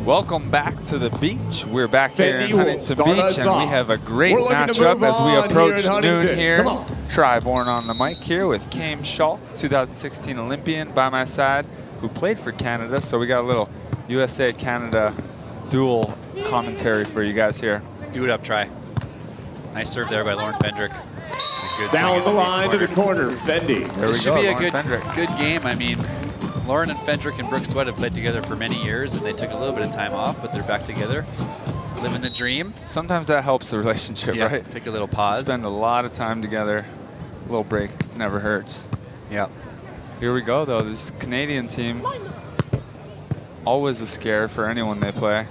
Welcome back to the beach. We're back here in Huntington Beach, and we have a great matchup as we approach noon here. Triborn on the mic here with Kame Schalk, 2016 Olympian by my side, who played for Canada. So we got a little USA-Canada dual commentary for you guys here. Let's do it up, Tri. Nice serve there by Lauren Fendrick. Down the line to the corner, Fendi. This should be a good game. I mean, Lauren and Fendrick and Brooke Sweat have played together for many years, and they took a little bit of time off, but they're back together, living the dream. Sometimes that helps the relationship, right? Take a little pause. Spend a lot of time together. A little break never hurts. Yeah. Here we go, though. This Canadian team, always a scare for anyone they play.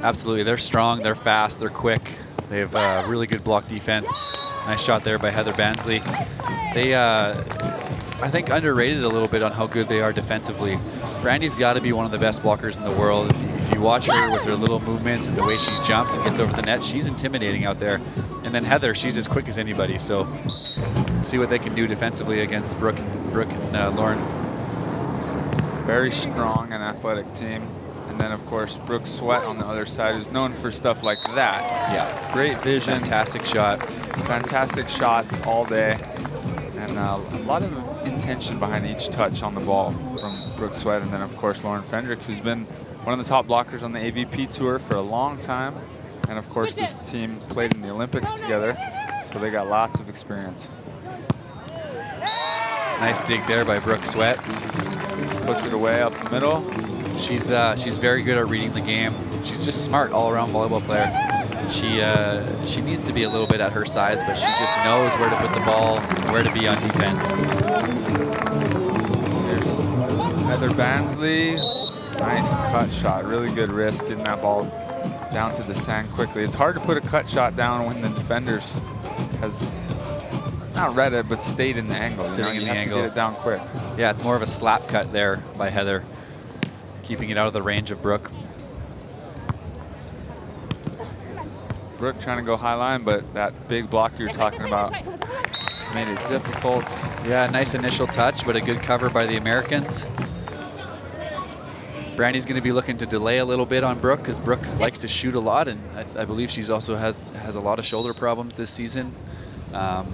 Absolutely. They're strong, they're fast, they're quick. They have really good block defense. Nice shot there by Heather Bansley. They, I think, underrated a little bit on how good they are defensively. Brandie's got to be one of the best blockers in the world. If you watch her with her little movements and the way she jumps and gets over the net, she's intimidating out there. And then Heather, she's as quick as anybody. So see what they can do defensively against Brooke and Lauren. Very strong and athletic team. And then, of course, Brooke Sweat on the other side, who's known for stuff like that. Yeah. Great vision. Fantastic shot. Fantastic shots all day. And a lot of intention behind each touch on the ball from Brooke Sweat. And then, of course, Lauren Fendrick, who's been one of the top blockers on the AVP Tour for a long time. And, of course, this team played in the Olympics together, so they got lots of experience. Nice dig there by Brooke Sweat. Puts it away up the middle. She's very good at reading the game. She's just smart all-around volleyball player. She needs to be a little bit at her size, but she just knows where to put the ball, where to be on defense. There's Heather Bansley. Nice cut shot. Really good wrist, getting that ball down to the sand quickly. It's hard to put a cut shot down when the defenders has not read it, but stayed in the angle. Sitting in the angle. To get it down quick. Yeah, it's more of a slap cut there by Heather, keeping it out of the range of Brooke. Brooke trying to go high line, but that big block you're talking about made it difficult. Yeah, nice initial touch, but a good cover by the Americans. Brandie's going to be looking to delay a little bit on Brooke, because Brooke likes to shoot a lot, and I believe she's also has a lot of shoulder problems this season. I'll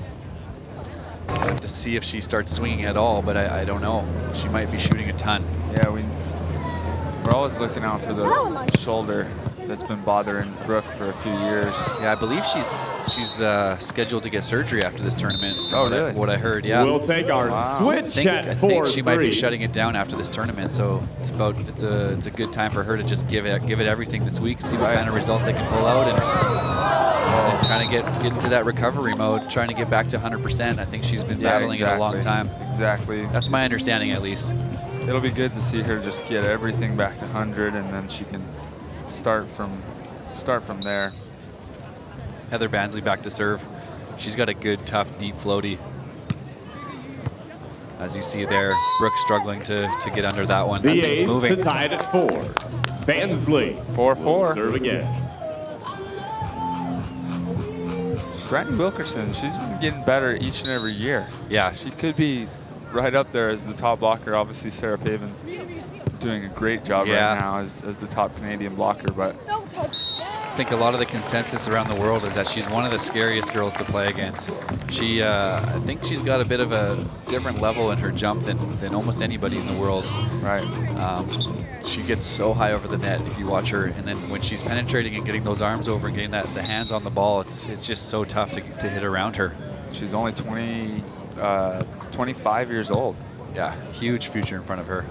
have to see if she starts swinging at all, but I don't know. She might be shooting a ton. Yeah, we're always looking out for the shoulder that's been bothering Brooke for a few years. Yeah, I believe she's scheduled to get surgery after this tournament. Oh, really? What I heard, yeah. We'll take our switch I think she might be shutting it down after this tournament. So it's a good time for her to just give it everything this week, see what kind of result they can pull out, and kind of get into that recovery mode, trying to get back to 100%. I think she's been battling it a long time. Exactly. That's my understanding, at least. It'll be good to see her just get everything back to 100, and then she can start from there. Heather Bansley back to serve. She's got a good, tough, deep floaty. As you see there, Brooke struggling to get under that one. The ace moving. Tied at 4. Bansley 4-4. Serve again. Brandie Wilkerson, she's been getting better each and every year. Yeah. She could be right up there as the top blocker. Obviously, Sarah Pavin's doing a great job right now as the top Canadian blocker, but I think a lot of the consensus around the world is that she's one of the scariest girls to play against. I think she's got a bit of a different level in her jump than almost anybody in the world. Right. She gets so high over the net if you watch her, and then when she's penetrating and getting those arms over and getting the hands on the ball, it's just so tough to hit around her. She's only 25 years old. Yeah, huge future in front of her.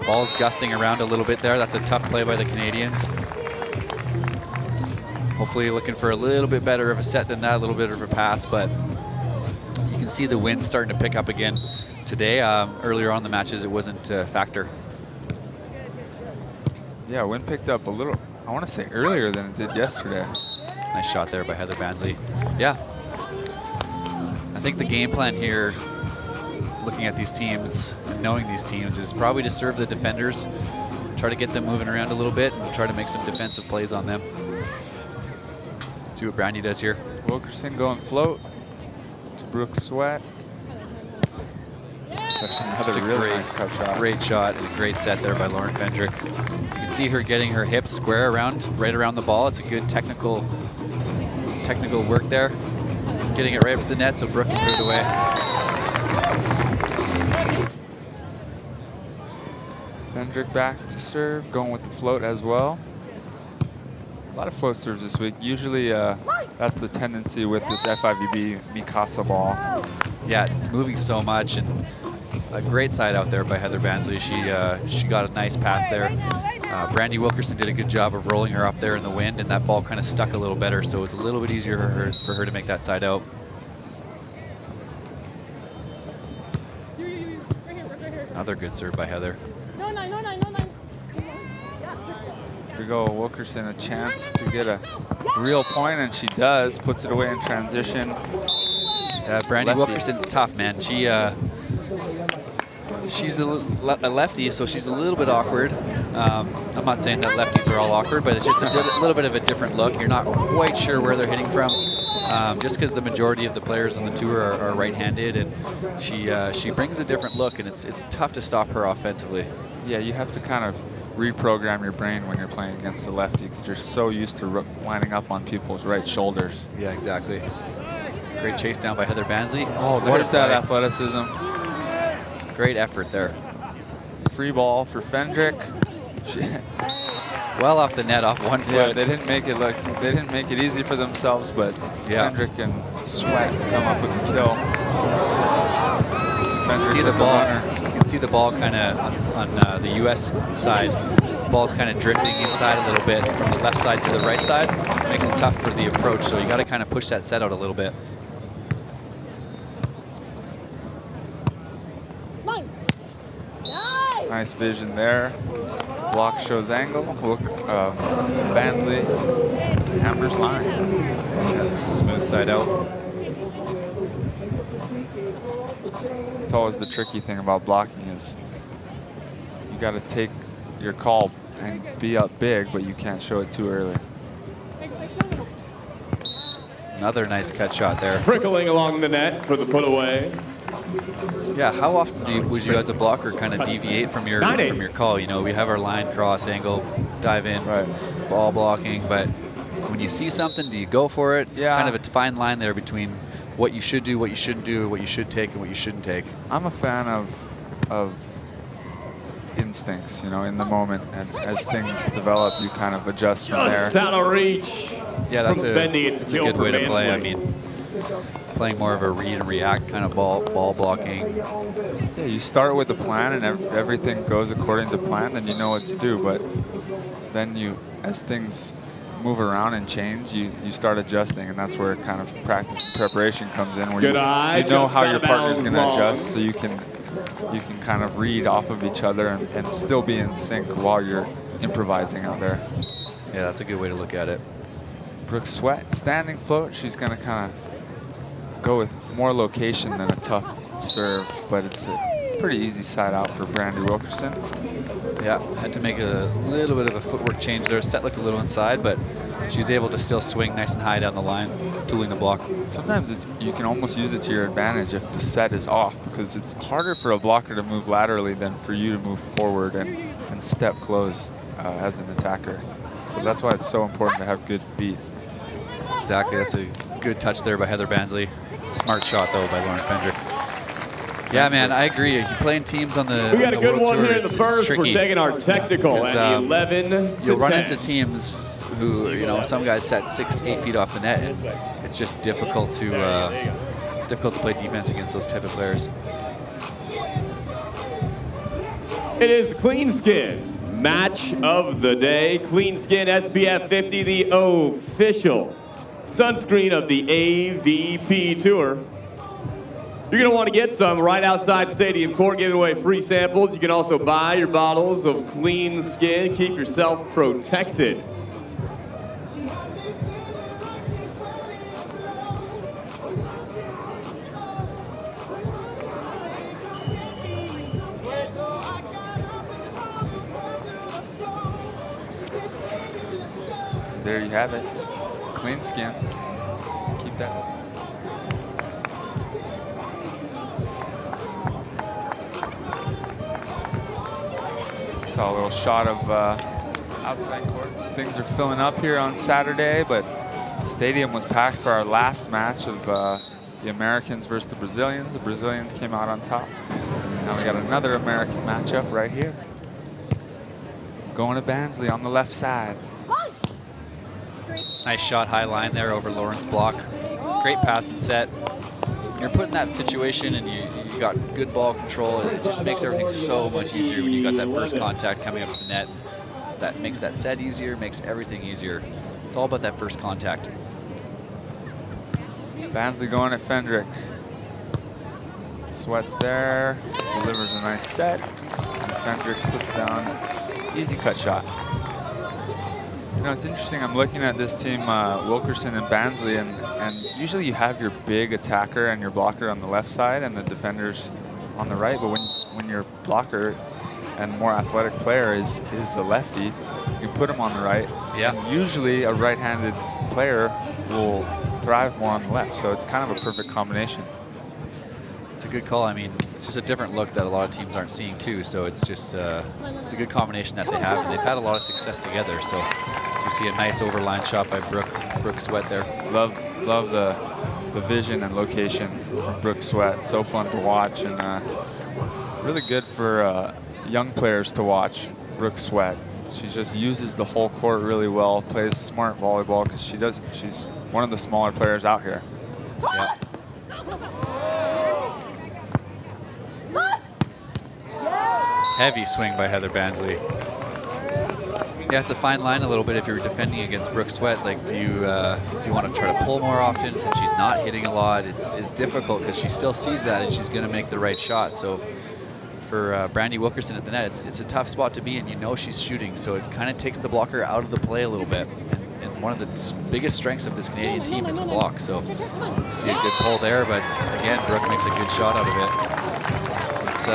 Ball's gusting around a little bit there. That's a tough play by the Canadians. Hopefully looking for a little bit better of a set than that, a little bit of a pass, but you can see the wind starting to pick up again today. Earlier on in the matches, it wasn't a factor. Yeah, wind picked up a little, I want to say earlier than it did yesterday. Nice shot there by Heather Bansley. Yeah. I think the game plan here, looking at these teams, knowing these teams, is probably to serve the defenders, try to get them moving around a little bit, and try to make some defensive plays on them. See what Brandie does here. Wilkerson going float to Brooke Sweat. Wilkerson had Just a really nice cut shot. Great shot and a great set there by Lauren Fendrick. You can see her getting her hips square right around the ball. It's a good technical work there. Getting it right up to the net so Brooke can put it away. Fendrick back to serve, going with the float as well. A lot of float serves this week. Usually that's the tendency with this FIVB Mikasa ball. Yeah, it's moving so much, and a great side out there by Heather Bansley. She got a nice pass there. Brandie Wilkerson did a good job of rolling her up there in the wind, and that ball kind of stuck a little better, so it was a little bit easier for her to make that side out. Another good serve by Heather. Here we go, Wilkerson a chance to get a real point, and she does. Puts it away in transition. Brandie Wilkerson's tough, man. She's a lefty, so she's a little bit awkward. I'm not saying that lefties are all awkward, but it's just a little bit of a different look. You're not quite sure where they're hitting from, just because the majority of the players on the tour are right-handed, and she brings a different look, and it's tough to stop her offensively. Yeah, you have to kind of reprogram your brain when you're playing against the lefty because you're so used to lining up on people's right shoulders. Yeah, exactly. Great chase down by Heather Bansley. Oh, there's that athleticism. Great effort there. Free ball for Fendrick. Well off the net, off one foot. Yeah, they didn't make it easy for themselves, but yeah. Fendrick and Sweat come up with the kill. You can see the ball. You can see the ball kind of on the U.S. side. The ball's kind of drifting inside a little bit from the left side to the right side. Makes it tough for the approach, so you got to kind of push that set out a little bit. Nice vision there. Block shows angle. Bansley hammers line. Yeah, it's a smooth side out. It's always the tricky thing about blocking is you got to take your call and be up big, but you can't show it too early. Another nice cut shot there. Trickling along the net for the put away. Yeah, how often would you as a blocker kind of deviate from your call? You know, we have our line, cross, angle, dive in, ball blocking, but when you see something, do you go for it? Yeah. It's kind of a fine line there between what you should do, what you shouldn't do, what you should take, and what you shouldn't take. I'm a fan of instincts, you know, in the moment, and as things develop, you kind of adjust from there. Just out of reach. Yeah, that's a good way to play. I mean, playing more of a read and react kind of ball blocking. Yeah, you start with a plan and everything goes according to plan, then you know what to do. But then as things move around and change, you start adjusting, and that's where kind of practice and preparation comes in, where you know how your partner's going to adjust, so you can kind of read off of each other and still be in sync while you're improvising out there. Yeah, that's a good way to look at it. Brooke Sweat, standing float. She's going to kind of go with more location than a tough serve, but it's a pretty easy side out for Brandie Wilkerson. Yeah, had to make a little bit of a footwork change there. Set looked a little inside, but she was able to still swing nice and high down the line, tooling the block. Sometimes you can almost use it to your advantage if the set is off, because it's harder for a blocker to move laterally than for you to move forward and step close as an attacker. So that's why it's so important to have good feet. Exactly, that's a good touch there by Heather Bansley. Smart shot though by Lauren Fendrick. Yeah, man, I agree. You playing teams on the we got a good World one Tour, here in the first. We're taking our technical at 11 to 10. You'll run into teams who, you know, some guys set 6-8 feet off the net, and it's just difficult to play defense against those type of players. It is the Clean Skin match of the day. Clean Skin SPF 50, the official sunscreen of the AVP Tour. You're going to want to get some right outside Stadium Court, giving away free samples. You can also buy your bottles of Clean Skin. Keep yourself protected. There you have it. Clean Skin. Keep that. Saw a little shot of outside courts. Things are filling up here on Saturday, but the stadium was packed for our last match of the Americans versus the Brazilians. The Brazilians came out on top. Now we got another American matchup right here. Going to Bansley on the left side. Nice shot, high line there over Lauren's block. Great pass and set. When you're put in that situation and you got good ball control, it just makes everything so much easier when you got that first contact coming up to the net. That makes that set easier, makes everything easier. It's all about that first contact. Bansley going at Fendrick. Sweat's there, delivers a nice set, and Fendrick puts down easy cut shot. You know, it's interesting, I'm looking at this team, Wilkerson and Bansley, and usually you have your big attacker and your blocker on the left side and the defenders on the right, but when your blocker and more athletic player is a lefty, you put him on the right. Yeah. And usually a right-handed player will thrive more on the left, so it's kind of a perfect combination. It's a good call. I mean, it's just a different look that a lot of teams aren't seeing too, so it's just it's a good combination that they have, and they've had a lot of success together. So we see a nice overline shot by Brooke Sweat there. Love the vision and location from Brooke Sweat. So fun to watch, and really good for young players to watch. Brooke Sweat. She just uses the whole court really well, plays smart volleyball because she's one of the smaller players out here. Yeah. Heavy swing by Heather Bansley. Yeah, it's a fine line a little bit if you're defending against Brooke Sweat. Like, do you want to try to pull more often since she's not hitting a lot? It's difficult because she still sees that and she's going to make the right shot. So for Brandie Wilkerson at the net, it's a tough spot to be in. You know she's shooting, so it kind of takes the blocker out of the play a little bit. And one of the biggest strengths of this Canadian team is the block. So you see a good pull there, but again, Brooke makes a good shot out of it. It's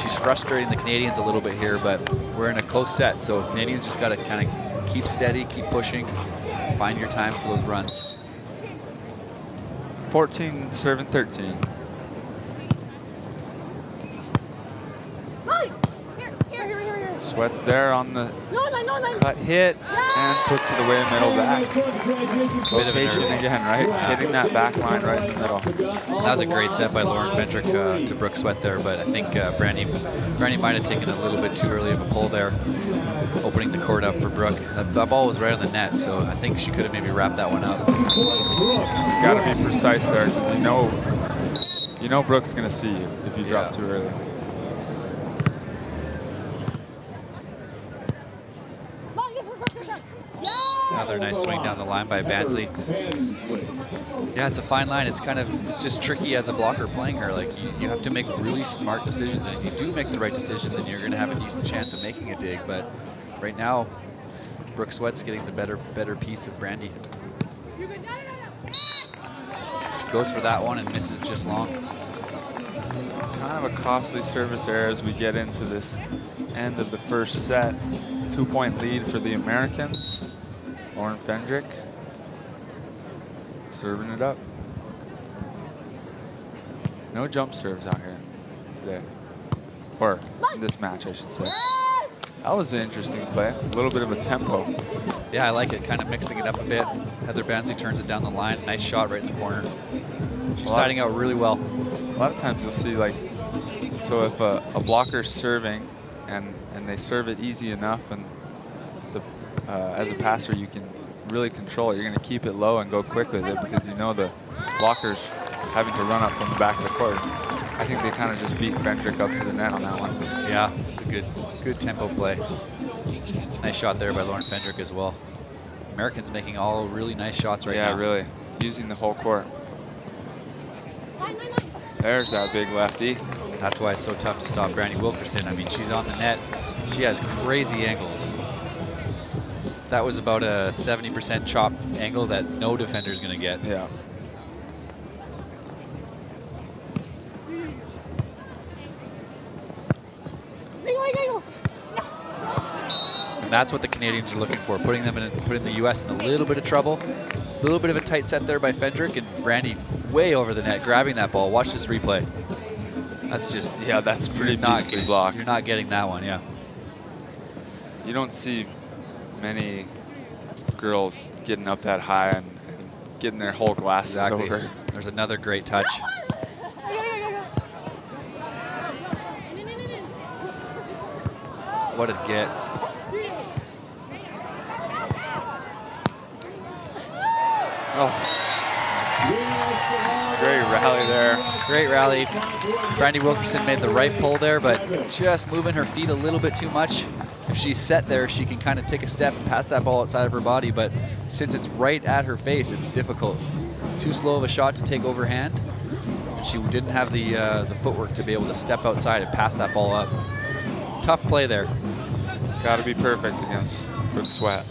she's frustrating the Canadians a little bit here, but we're in a close set, so Canadians just got to kind of keep steady, keep pushing, find your time for those runs. 14, serving 13. Sweat's there on the cut hit and puts it away middle back. Location again, right? Yeah. Hitting that back line right in the middle. That was a great set by Lauren Fendrick to Brooke Sweat there, but I think Brandie might have taken a little bit too early of a pull there, opening the court up for Brooke. That ball was right on the net, so I think she could have maybe wrapped that one up. Got to be precise there, because you know Brooke's going to see you if you drop too early. Another nice swing down the line by Bansley. Yeah, it's a fine line. It's just tricky as a blocker playing her. Like, you have to make really smart decisions, and if you do make the right decision, then you're going to have a decent chance of making a dig. But right now, Brooke Sweat's getting the better piece of Brandie. She goes for that one and misses just long. Kind of a costly service error as we get into this end of the first set. 2-point lead for the Americans. Lauren Fendrick serving it up. No jump serves out here today. Or in this match, I should say. That was an interesting play. A little bit of a tempo. Yeah, I like it. Kind of mixing it up a bit. Heather Bansley turns it down the line. Nice shot right in the corner. She's siding out really well. A lot of times you'll see, like, so if a blocker's serving and they serve it easy enough, and as a passer you can really control it. You're going to keep it low and go quick with it because you know the blocker's having to run up from the back of the court. I think they kind of just beat Fendrick up to the net on that one. Yeah, it's a good tempo play. Nice shot there by Lauren Fendrick as well. Americans making all really nice shots right now. Yeah, really. Using the whole court. There's that big lefty. That's why it's so tough to stop Brandie Wilkerson. I mean, she's on the net. She has crazy angles. That was about a 70% chop angle that no defender's going to get. Yeah. And that's what the Canadians are looking for, putting the U.S. in a little bit of trouble. A little bit of a tight set there by Fendrick, and Brandie way over the net, grabbing that ball. Watch this replay. That's just, yeah, that's pretty beastly block. You're not getting that one, yeah. You don't see many girls getting up that high and getting their whole glasses over. There's another great touch. What a get. Oh. Great rally there. Great rally. Brandie Wilkerson made the right pull there, but just moving her feet a little bit too much. If she's set there, she can kind of take a step and pass that ball outside of her body, but since it's right at her face, it's difficult. It's too slow of a shot to take overhand. And she didn't have the footwork to be able to step outside and pass that ball up. Tough play there. Got to be perfect against Brooke Sweat.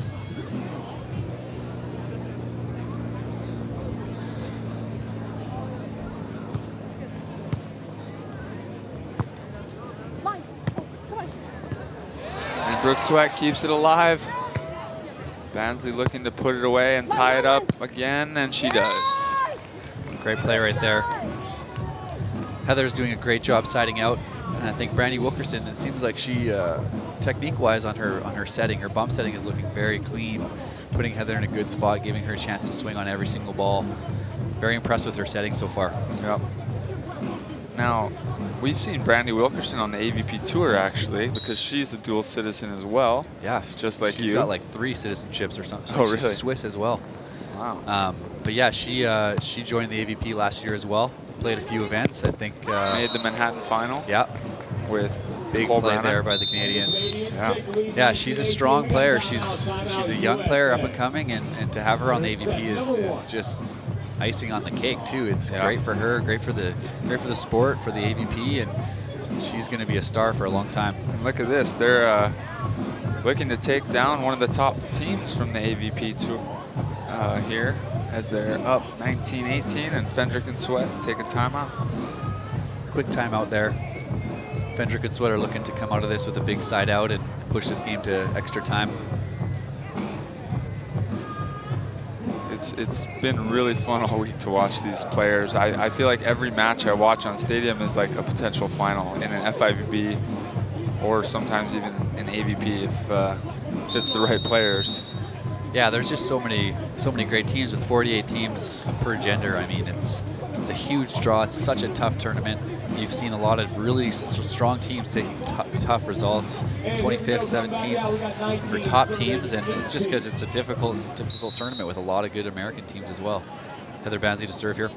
And Brooke Sweat keeps it alive. Bansley looking to put it away and tie it up again, and she does. Great play right there. Heather's doing a great job siding out, and I think Brandie Wilkerson, it seems like she, technique-wise on her setting, her bump setting is looking very clean, putting Heather in a good spot, giving her a chance to swing on every single ball. Very impressed with her setting so far. Yep. Now, we've seen Brandie Wilkerson on the AVP Tour, actually, because she's a dual citizen as well. Yeah, just like you. She's got like 3 citizenships or something. Oh, really? She's Swiss as well. Wow. But yeah, she joined the AVP last year as well. Played a few events, I think. Made the Manhattan final. Yeah. With big play there by the Canadians. Yeah. Yeah, she's a strong player. She's a young player, up and coming, and to have her on the AVP is just icing on the cake too. It's great for her, great for the sport, for the AVP, and she's going to be a star for a long time. And look at this, they're looking to take down one of the top teams from the AVP tour here, as they're up 19-18, and Fendrick and Sweat take a timeout. Quick timeout there. Fendrick and Sweat are looking to come out of this with a big side out and push this game to extra time. It's been really fun all week to watch these players. I feel like every match I watch on Stadium is like a potential final in an FIVB, or sometimes even an AVP if it's the right players. Yeah, there's just so many great teams with 48 teams per gender. I mean, it's a huge draw. It's such a tough tournament. You've seen a lot of really strong teams taking tough results, 25th, 17th for top teams, and it's just because it's a difficult tournament with a lot of good American teams as well. Heather Bansley to serve here.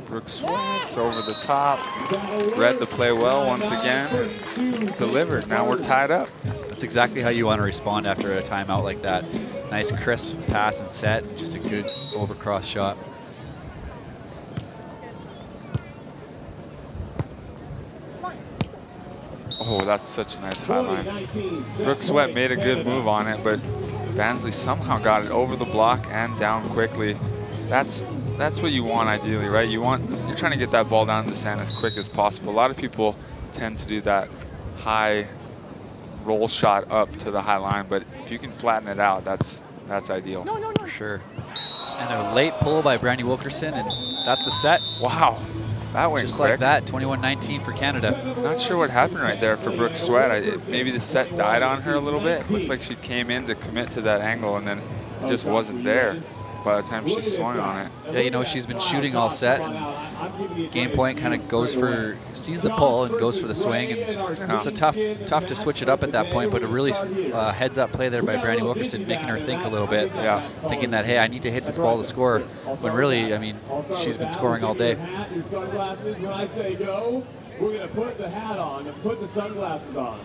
Brooke Sweat over the top, read the play well once again, delivered. Now we're tied up. That's exactly how you want to respond after a timeout like that. Nice crisp pass and set, just a good overcross shot. Oh, that's such a nice high line. Brooke Sweat made a good move on it, but Bansley somehow got it over the block and down quickly. That's what you want ideally, right? You're trying to get that ball down to the sand as quick as possible. A lot of people tend to do that high roll shot up to the high line, but if you can flatten it out, that's ideal. For sure. And a late pull by Brandie Wilkerson, and that's the set. Wow, that went just quick. like that. 21-19 for Canada. Not sure what happened right there for Brooke Sweat. Maybe the set died on her a little bit. Looks like she came in to commit to that angle, and then it just wasn't there by the time she swung on it. Yeah, you know, she's been shooting all set, and game point kind of sees the pull and goes for the swing, and it's a tough to switch it up at that point, but a really heads up play there by Brandie Wilkerson, making her think a little bit, thinking that, hey, I need to hit this ball to score, when really, I mean, she's been scoring all day. When I say go, we're going to put the hat on and put the sunglasses on.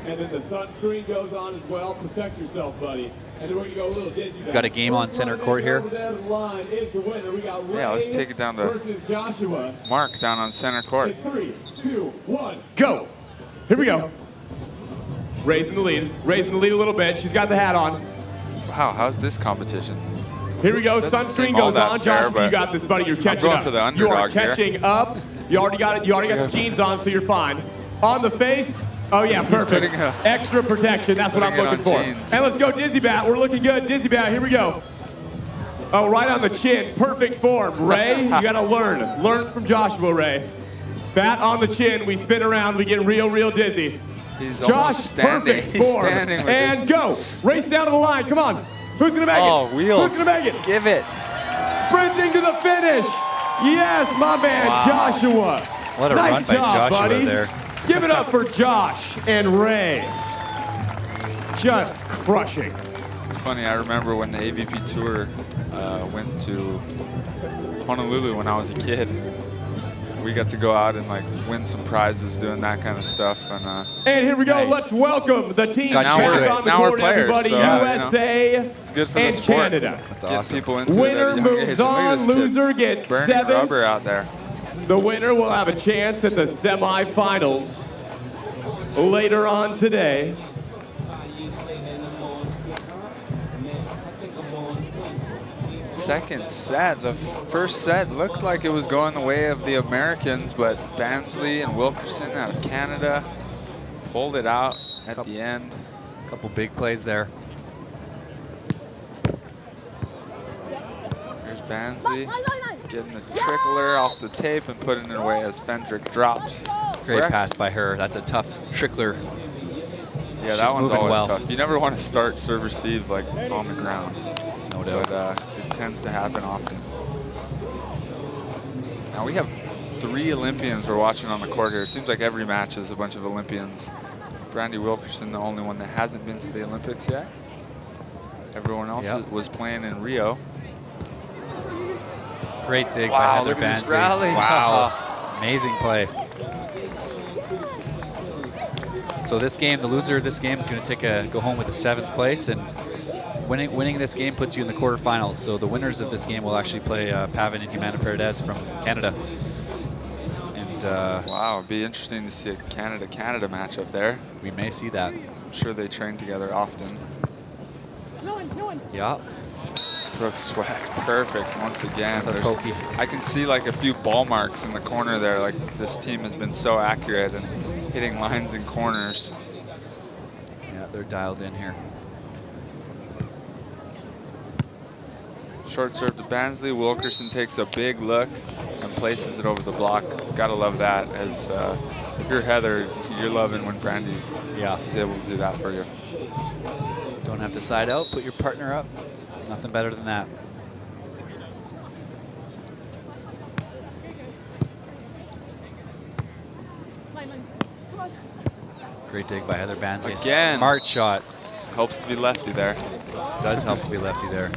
And then the sunscreen goes on as well. Protect yourself, buddy. And then we're going to go a little dizzy. We've got a game on center court here. Yeah, let's take it down to Mark down on center court. 3, 2, 1, go. Here we go. Raising the lead a little bit. She's got the hat on. Wow, how's this competition? Here we go. Sunscreen goes on. Joshua, you got this, buddy. You're catching up. For the underdog. You are catching up. You already got it. You already got the jeans on, so you're fine. On the face. Oh yeah, perfect. Extra protection, that's what I'm looking for. Jeans. And let's go Dizzy Bat, we're looking good. Dizzy Bat, here we go. Oh, right on the chin, perfect form. Ray, you gotta learn from Joshua, Ray. Bat on the chin, we spin around, we get real dizzy. He's Josh, almost standing. perfect He's form. standing with And go. Race down to the line. Come on. Who's going to make it? Oh, wheels. Who's going to make it? Give it. Sprinting to the finish. Yes, my man, Wow. Joshua. What a nice run by job, Joshua buddy. there. Give it up for Josh and Ray. Just crushing. It's funny, I remember when the AVP Tour went to Honolulu when I was a kid. We got to go out and like win some prizes doing that kind of stuff. And here we go. Nice. Let's welcome the team Got back you to it. on the Now we're court, players, everybody. so, USA it's good for the and sport. Canada. That's Get awesome. people into it Winner at a young moves age. Look at on. this kid Loser gets burning 7. rubber out there. The winner will have a chance at the semifinals later on today. Second set. The first set looked like it was going the way of the Americans, but Bansley and Wilkerson out of Canada pulled it out at the end. A couple big plays there. Here's Bansley getting the trickler off the tape and putting it away as Fendrick drops. Great Correct? pass by her. That's a tough trickler. Yeah, She's that one's moving always well. tough. You never want to start serve receive like on the ground, No doubt. but it tends to happen often. Now we have 3 Olympians we're watching on the court here. It seems like every match is a bunch of Olympians. Brandie Wilkerson, the only one that hasn't been to the Olympics yet. Everyone else Yep. was playing in Rio. Great dig by Wow, Heather look at this Bansley. rally. Wow. Amazing play. So this game, the loser of this game is going to go home with the 7th place, and winning this game puts you in the quarterfinals. So the winners of this game will actually play Pavin and Humana Paredes from Canada. And Wow, it'd be interesting to see a Canada-Canada matchup there. we may see that. I'm sure they train together often. Yeah. Brooke Sweat, perfect once again. Another There's- pokey. I can see like a few ball marks in the corner there. Like this team has been so accurate and hitting lines and corners. Yeah, they're dialed in here. Short serve to Bansley. Wilkerson takes a big look and places it over the block. Gotta love that. As if you're Heather, you're loving when Brandie Yeah. is able to do that for you. Don't have to side out. Put your partner up. Nothing better than that. Great dig by Heather Bansley. Again. Smart shot. Helps to be lefty there. Does help to be lefty there.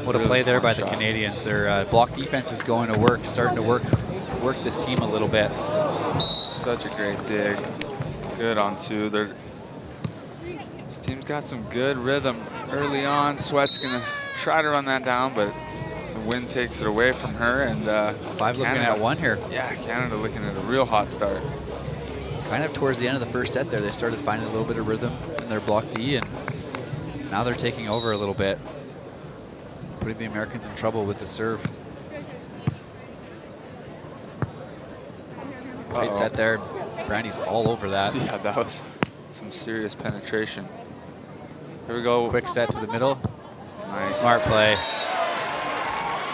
What a Really play there by smart the shot. Canadians. Their block defense is going to work, starting to work this team a little bit. Such a great dig. Good on 2. This team's got some good rhythm early on. Sweat's gonna try to run that down, but the wind takes it away from her. And 5 looking Canada- at 1 here. Yeah, Canada looking at a real hot start. Kind of towards the end of the first set there, they started finding a little bit of rhythm in their block D, and now they're taking over a little bit, putting the Americans in trouble with the serve. Great Uh-oh. set there. Brandie's all over that. Yeah, that was some serious penetration. Here we go. Quick set to the middle. Nice. Smart play.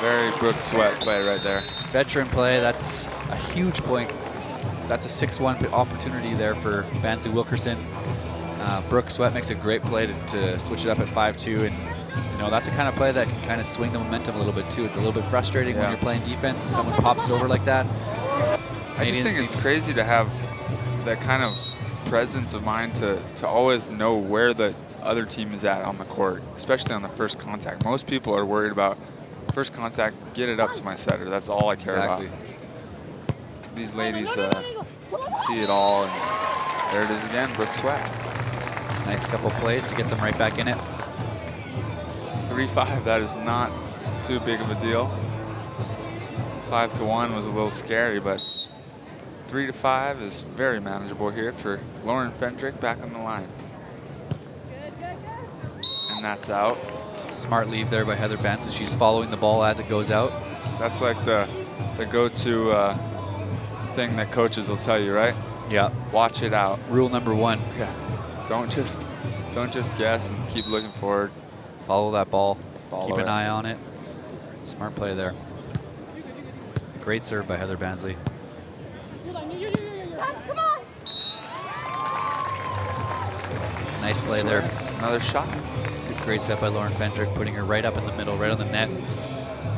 Very Brooke Sweat play right there. Veteran play. That's a huge point. So that's a 6-1 opportunity there for Bansley Wilkerson. Brooke Sweat makes a great play to switch it up at 5-2, and you know that's a kind of play that can kind of swing the momentum a little bit too. It's a little bit frustrating when Yeah. you're playing defense and someone pops it over like that. I just think it's crazy to have that kind of presence of mind to always know where the other team is at on the court, especially on the first contact. Most people are worried about first contact, get it up to my setter. That's all I care Exactly. about. These ladies can see it all, and there it is again, Brooke Sweat. Nice couple plays to get them right back in it. 3-5, that is not too big of a deal. 5-1 was a little scary, but 3-5 is very manageable here for Lauren Fendrick back on the line. And that's out. Smart leave there by Heather Bansley. She's following the ball as it goes out. That's like the go-to thing that coaches will tell you, right? Yeah. Watch it out. Rule number 1. Yeah. Don't just guess and keep looking forward. Follow that ball. Follow Keep an it. eye on it. Smart play there. Great serve by Heather Bansley. Nice play there. Another shot. Great set by Lauren Fendrick, putting her right up in the middle, right on the net.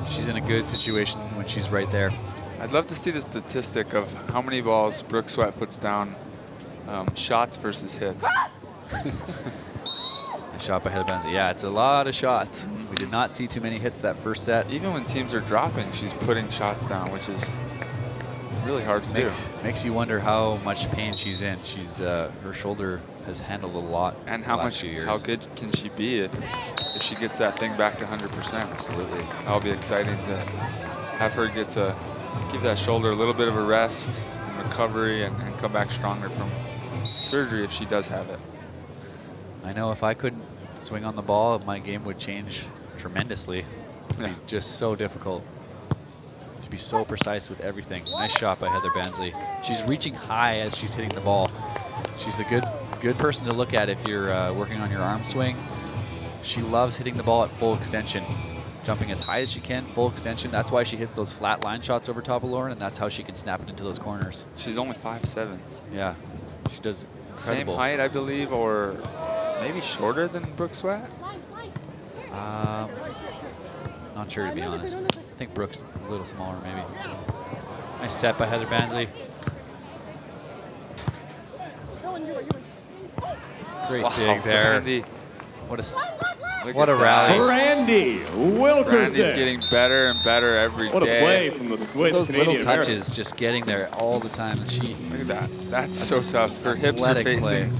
She's in a good situation when she's right there. I'd love to see the statistic of how many balls Brooke Sweat puts down, shots versus hits. A shot by Heather Bansley. Yeah, it's a lot of shots. We did not see too many hits that first set. Even when teams are dropping, she's putting shots down, which is really hard to do. Makes you wonder how much pain she's in. She's her shoulder has handled a lot. And how much, how good can she be if she gets that thing back to 100%? Absolutely. That'll be exciting to have her get to give that shoulder a little bit of a rest and recovery and come back stronger from surgery if she does have it. I know if I couldn't swing on the ball, my game would change tremendously. It'd be just so difficult to be so precise with everything. Nice shot by Heather Bansley. She's reaching high as she's hitting the ball. She's a good person to look at if you're working on your arm swing. She loves hitting the ball at full extension, jumping as high as she can, full extension. That's why she hits those flat line shots over top of Lauren, and that's how she can snap it into those corners. She's only 5'7". Yeah, she does Same incredible. height, I believe, or maybe shorter than Brooke Sweat? Not sure, to be honest. I think Brooke's a little smaller, maybe. Nice set by Heather Bansley. Great dig there. Brandie. What a rally. Brandie Wilkerson. Brandie's getting better and better every day. What a play from the Swiss. Those little Canadian touches, just getting there all the time. And she, look at that. That's so tough. Her hips are facing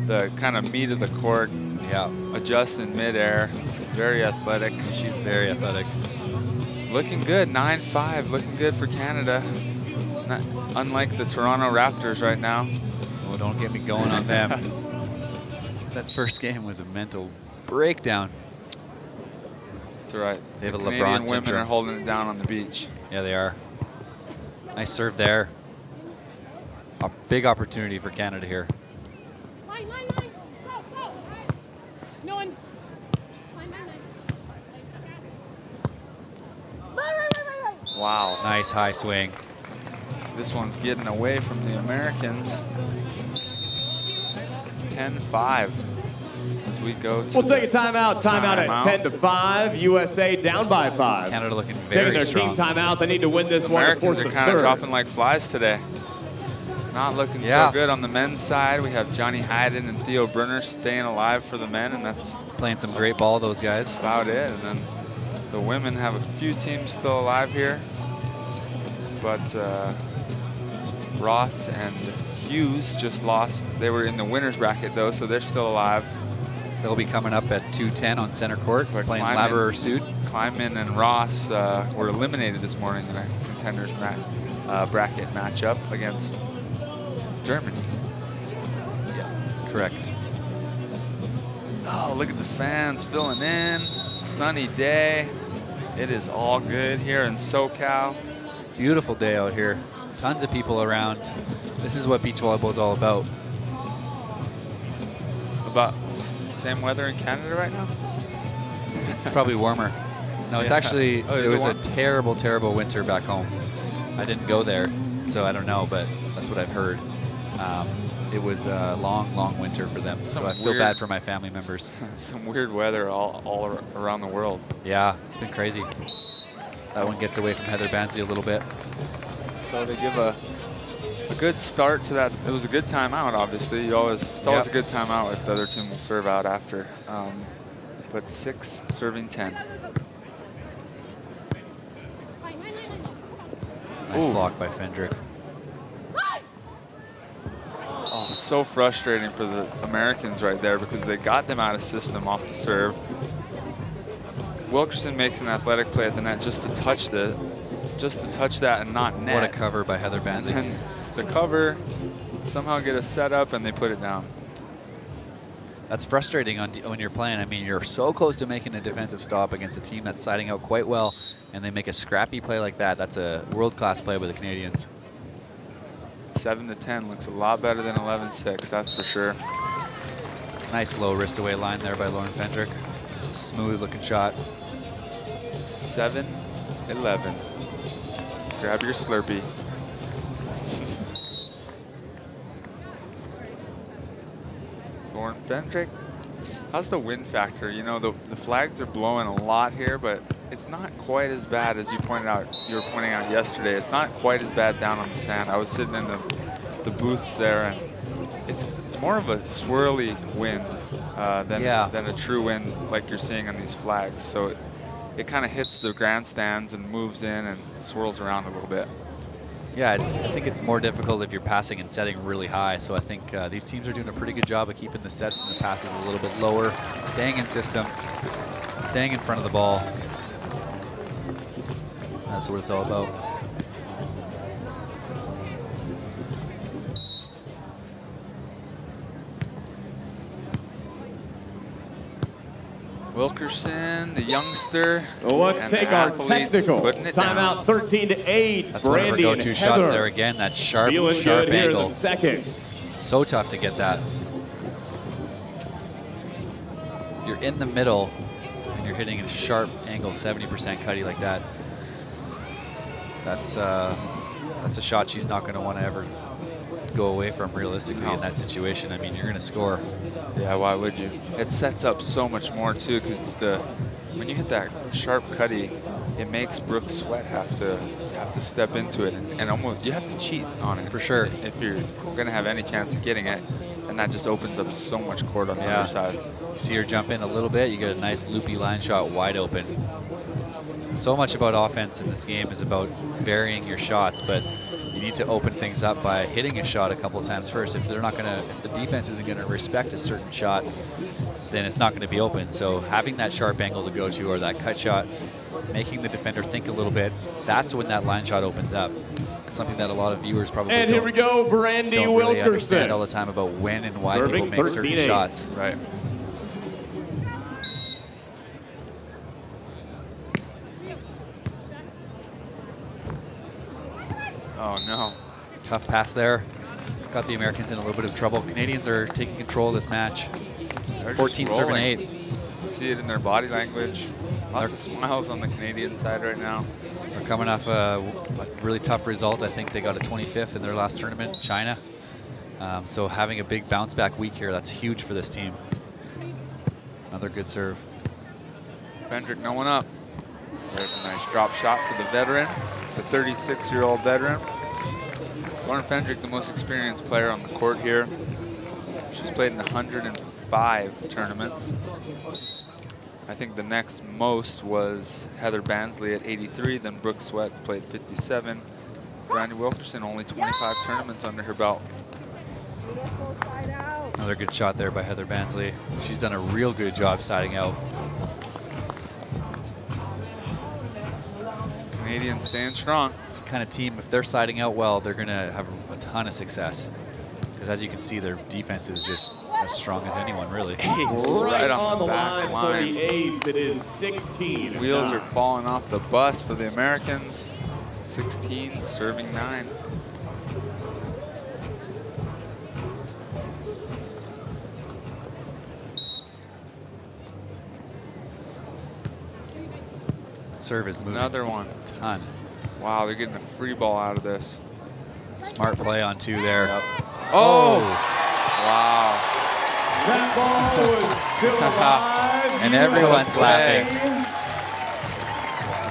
the kind of meat of the court. Yeah. Adjust in midair. Very athletic. She's very athletic. Looking good. 9-5. Looking good for Canada. Not unlike the Toronto Raptors right now. Oh, don't get me going on them. That first game was a mental breakdown. That's right. They have the a Canadian LeBron women syndrome. are holding it down on the beach. Yeah, they are. Nice serve there. A big opportunity for Canada here. Line. Go. No one. Line. Right. Wow. Nice high swing. This one's getting away from the Americans. 10-5 as we go to We'll take a timeout. Timeout at 10-5. USA down by 5. Canada looking Taking very their strong. team timeout. They need to win this one to Americans force are the kind of third. dropping like flies today. Not looking so good on the men's side. We have Johnny Hayden and Theo Brunner staying alive for the men, and that's Playing some great ball, those guys. about it. And then the women have a few teams still alive here, but Ross and Hughes just lost. They were in the winner's bracket though, so they're still alive. They'll be coming up at 2:10 on center court, But playing Kleiman- Laverer Sud. Kleiman and Ross were eliminated this morning in a contenders bracket matchup against Germany. Yeah, correct. Oh, look at the fans filling in. Sunny day. It is all good here in SoCal. Beautiful day out here. Tons of people around. This is what beach volleyball is all about. About same weather in Canada right now? It's probably warmer. No, it's Yeah. actually, Oh, is it it was a warm? terrible, terrible winter back home. I didn't go there, so I don't know, but that's what I've heard. It was a long, long winter for them, so Some I feel weird- bad for my family members. Some weird weather all around the world. Yeah, it's been crazy. That one gets away from Heather Bansley a little bit. So they give a good start to that. It was a good timeout, obviously. It's always a good timeout if the other team will serve out after. But 6 serving 10. Nice Ooh. block by Fendrick. Oh, so frustrating for the Americans right there because they got them out of system off the serve. Wilkerson makes an athletic play at the net just to touch that and not net. What a cover by Heather And Bansley. then the cover, somehow get a setup and they put it down. That's frustrating when you're playing. I mean, you're so close to making a defensive stop against a team that's siding out quite well, and they make a scrappy play like that. That's a world-class play by the Canadians. 7-10 looks a lot better than 11-6, that's for sure. Nice low wrist away line there by Lauren Fendrick. It's a smooth looking shot. 7-11. Grab your Slurpee. Lauren Fendrick. How's the wind factor? You know, the flags are blowing a lot here, but it's not quite as bad as you were pointing out yesterday. It's not quite as bad down on the sand. I was sitting in the booths there, and it's more of a swirly wind than a true wind like you're seeing on these flags. So it kind of hits the grandstands and moves in and swirls around a little bit. Yeah, I think it's more difficult if you're passing and setting really high. So I think these teams are doing a pretty good job of keeping the sets and the passes a little bit lower, staying in system, staying in front of the ball. That's what it's all about. Wilkerson, the youngster. Well, let's take our technical timeout. 13-8. That's one of her go-to shots there again. That sharp angle. Here in the second. So tough to get that. You're in the middle, and you're hitting a sharp angle, 70% cutty like that. That's a shot she's not going to want to ever go away from realistically in that situation. I mean, you're going to score. Yeah, why would you? It sets up so much more too, because when you hit that sharp cutty, it makes Brooke Sweat have to step into it, and almost you have to cheat on it for sure if you're going to have any chance of getting it, and that just opens up so much court on the other side. You see her jump in a little bit, you get a nice loopy line shot wide open. So much about offense in this game is about varying your shots, but you need to open things up by hitting a shot a couple of times first. If the defense isn't going to respect a certain shot, then it's not going to be open. So having that sharp angle to go to, or that cut shot, making the defender think a little bit, that's when that line shot opens up. Something that a lot of viewers probably and here we go, Brandie don't really Wilkerson. understand all the time about when and why Serving people make certain shots. Right. Oh no. Tough pass there. Got the Americans in a little bit of trouble. Canadians are taking control of this match. 14 serving 8. You see it in their body language. Lots of smiles on the Canadian side right now. They're coming off a really tough result. I think they got a 25th in their last tournament in China. So having a big bounce back week here, that's huge for this team. Another good serve. Fendrick no one up. There's a nice drop shot for the veteran, the 36-year-old veteran. Lauren Fendrick, the most experienced player on the court here. She's played in 105 tournaments. I think the next most was Heather Bansley at 83, then Brooke Sweat's played 57. Brandie Wilkerson, only 25 tournaments under her belt. Another good shot there by Heather Bansley. She's done a real good job siding out. Canadians staying strong. It's the kind of team, if they're siding out well, they're going to have a ton of success. Because as you can see, their defense is just as strong as anyone, really. Right on the back line for the ace. It is 16. Wheels are falling off the bus for the Americans. 16, serving 9. Serve is moving. Another one. A ton. Wow, they're getting a free ball out of this. Smart play on 2 there. Yep. Oh! Wow. That ball was still alive. And everyone's laughing.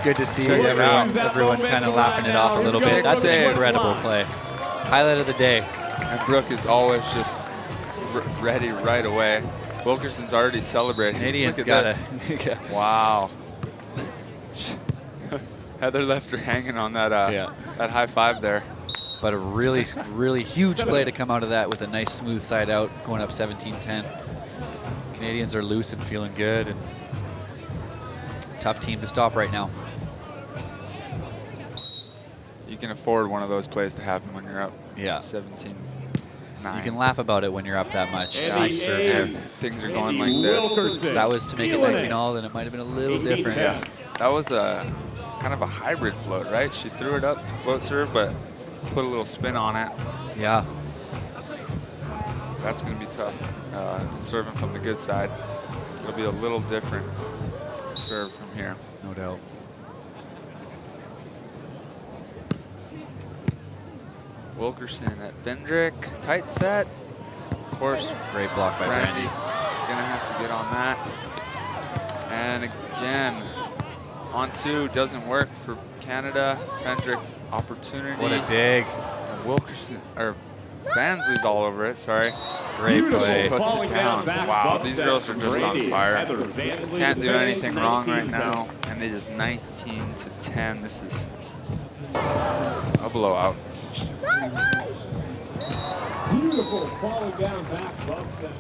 Good to see everyone kind of laughing it off a little bit. That's an incredible play. Highlight of the day. And Brooke is always just ready right away. Wilkerson's already celebrating. Canadians got it. Wow. Heather left her hanging on that that high five there. But a really, really huge play to come out of that with a nice smooth side out, going up 17-10. Canadians are loose and feeling good, and tough team to stop right now. You can afford one of those plays to happen when you're up 17-9. You can laugh about it when you're up that much. Nice serve. And things are going like this. If that was to make it 19-all, then it might have been a little different. Yeah. That was a kind of a hybrid float, right? She threw it up to float serve, but put a little spin on it. Yeah. That's going to be tough. Serving from the good side. It'll be a little different serve from here. No doubt. Wilkerson at Fendrick. Tight set. Of course, Great block by Brandie Brandie. gonna have to get on that. And again, on two doesn't work for Canada. Fendrick opportunity. What a dig. And Wilkerson, or Bansley's all over it, sorry. Great play. Puts it Falling down. back Wow, bump these set girls are just on Brandie. fire. Heather Bansley Can't do defends anything wrong right 19 now. And it is 19 to 10. This is a blowout. Beautiful falling down back bump set.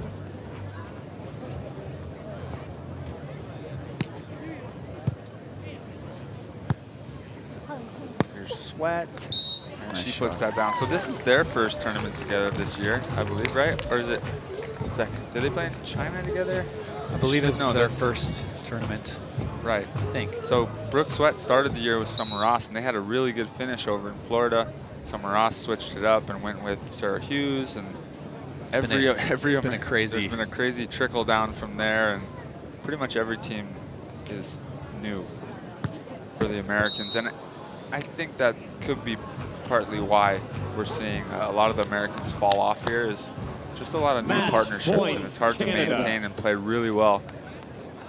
Here's Sweat. And Nice she puts shot. that down. So this is their first tournament together this year, I believe, right? Or is it second? Did they play in China together? I believe this No, is their that's- first tournament, Right. I think. So Brooke Sweat started the year with Summer Ross, and they had a really good finish over in Florida. Summer Ross switched it up and went with Sarah Hughes, and It's been a crazy- There's been a crazy trickle down from there, and pretty much every team is new for the Americans, and I think that could be partly why we're seeing a lot of the Americans fall off here. Is just a lot of new Match partnerships, point, and it's hard to Canada. maintain and play really well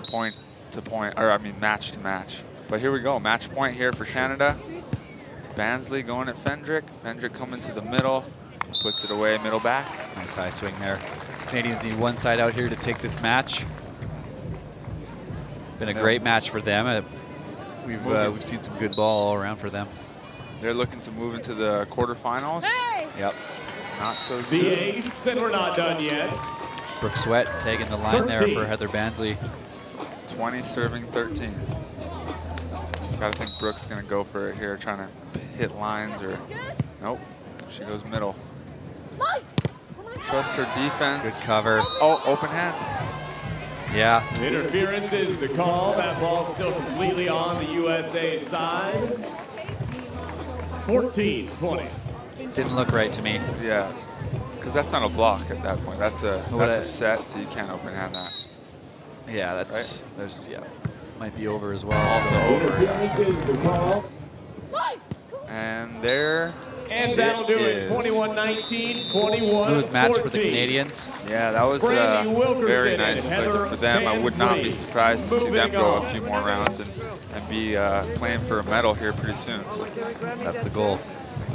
point to point, or I mean match to match. But here we go, match point here for Canada. Bansley going at Fendrick. Fendrick coming to the middle, puts it away, middle back. Nice high swing there. Canadians need one side out here to take this match. Been a great match for them. We've seen some good ball all around for them. They're looking to move into the quarterfinals. Hey! Yep. Not so The soon. ace, and we're not done yet. Brooke Sweat taking the line there 13. for Heather Bansley. 20 serving 13. Gotta think Brooke's gonna go for it here, trying to hit lines or, nope, she goes middle. Trust her defense. Good cover. Oh, open hand. Yeah. Interference is the call. That ball's still completely on the USA side. 14-20. Didn't look right to me. Yeah, because that's not a block at that point. That's a What that's I- a set, so you can't open hand that. Yeah, that's might be over as well. Also so- over, yeah. Interference is the call. And there And that'll do it. is. 21-19, 21-14. Smooth match for the Canadians. Yeah, that was Brandie Wilkerson very and nice Heather for them. I would not be Bansley surprised to see them moving go a on. few more rounds and be playing for a medal here pretty soon. That's the goal.